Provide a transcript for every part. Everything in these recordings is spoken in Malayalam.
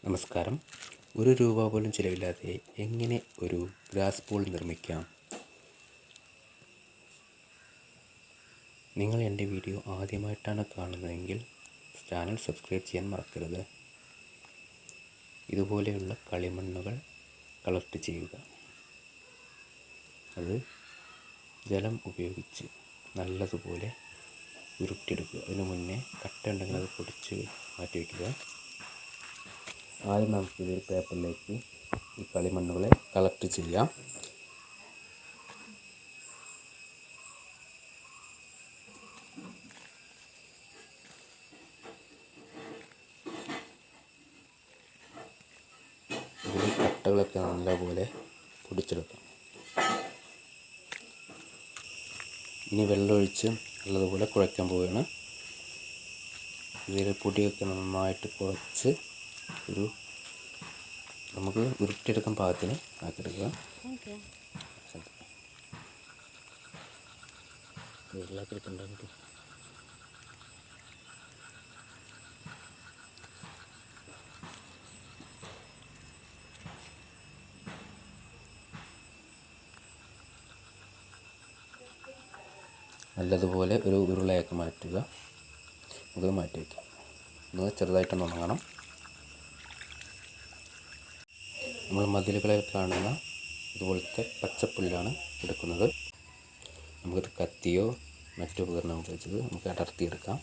നമസ്കാരം. ₹1 പോലും ചിലവില്ലാതെ എങ്ങനെ ഒരു ഗ്രാസ് ബോൾ നിർമ്മിക്കാം? നിങ്ങൾ എൻ്റെ വീഡിയോ ആദ്യമായിട്ടാണ് കാണുന്നതെങ്കിൽ ചാനൽ സബ്സ്ക്രൈബ് ചെയ്യാൻ മറക്കരുത്. ഇതുപോലെയുള്ള കളിമണ്ണുകൾ കളക്ട് ചെയ്യുക. അത് ജലം ഉപയോഗിച്ച് നല്ലതുപോലെ ഉരുട്ടിയെടുക്കുക. അതിനു മുന്നേ കട്ട ഉണ്ടെങ്കിൽ അത് പൊടിച്ച് മാറ്റി വയ്ക്കുക. ആദ്യം നമുക്ക് ഇതൊരു പേപ്പറിലേക്ക് ഈ കളിമണ്ണുകളെ കളക്ട് ചെയ്യാം. ഇതിൽ കട്ടകളൊക്കെ നല്ലപോലെ പൊടിച്ചെടുക്കാം. ഇനി വെള്ളമൊഴിച്ച് നല്ലതുപോലെ കുഴയ്ക്കാൻ പോവുകയാണ്. ഇതിൽ പൊടിയൊക്കെ നന്നായിട്ട് കുഴച്ച് നമുക്ക് ഉരുട്ടിയെടുക്കാൻ പാകത്തിന് ആക്കിയെടുക്കുക. നല്ലതുപോലെ ഒരു ഉരുളയാക്കി മാറ്റുക. അത് മാറ്റി വയ്ക്കുക. ഒന്ന് ചെറുതായിട്ടൊന്ന് ഉണങ്ങണം. നമ്മൾ മതിലുകളിൽ കാണുന്ന ഇതുപോലത്തെ പച്ചപ്പുല്ലാണ് എടുക്കുന്നത്. നമുക്കൊരു കത്തിയോ മറ്റു ഉപകരണം ഉപയോഗിച്ചത് നമുക്ക് അടർത്തിയെടുക്കാം.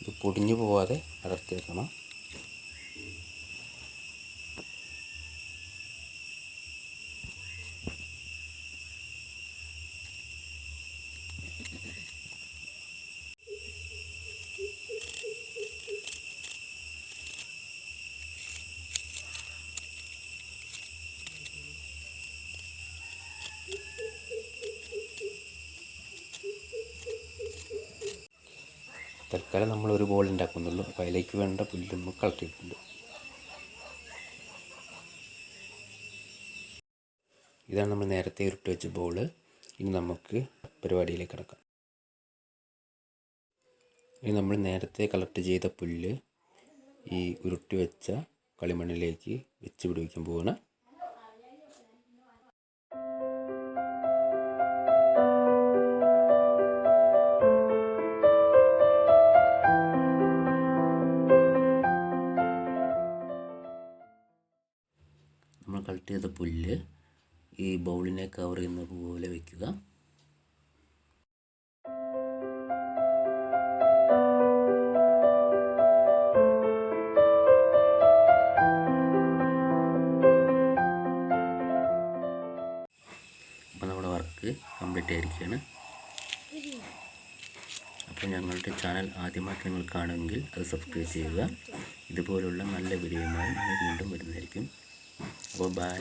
ഇത് പൊടിഞ്ഞു പോവാതെ അടർത്തിയെടുക്കണം. തൽക്കാലം നമ്മൾ ഒരു ബോൾ ഉണ്ടാക്കുന്നുള്ളൂ. അപ്പോൾ അതിലേക്ക് വേണ്ട പുല്ല് നമുക്ക് കളക്ട് ചെയ്തിട്ടുണ്ട്. ഇതാണ് നമ്മൾ നേരത്തെ ഉരുട്ടി വെച്ച ബോൾ. ഇനി നമുക്ക് പരിപാടിയിലേക്ക് കിടക്കാം. ഇനി നമ്മൾ നേരത്തെ കളക്ട് ചെയ്ത പുല്ല് ഈ ഉരുട്ടി വെച്ച കളിമണ്ണിലേക്ക് വെച്ച് പിടിപ്പിക്കാൻ പോവുകയാണ്. നമ്മൾ കളക്ട് ചെയ്ത പുല്ല് ഈ ബൗളിനെ കവർ ചെയ്യുന്ന പോലെ വയ്ക്കുക. അപ്പോൾ നമ്മുടെ വർക്ക് കംപ്ലീറ്റ് ആയിരിക്കുകയാണ്. അപ്പോൾ ഞങ്ങളുടെ ചാനൽ ആദ്യമായിട്ട് നിങ്ങൾ കാണുമെങ്കിൽ അത് സബ്സ്ക്രൈബ് ചെയ്യുക. ഇതുപോലുള്ള നല്ല വീഡിയോയുമായി ഞങ്ങൾ വീണ്ടും വരുന്നതായിരിക്കും. അപ്പോൾ ബൈ.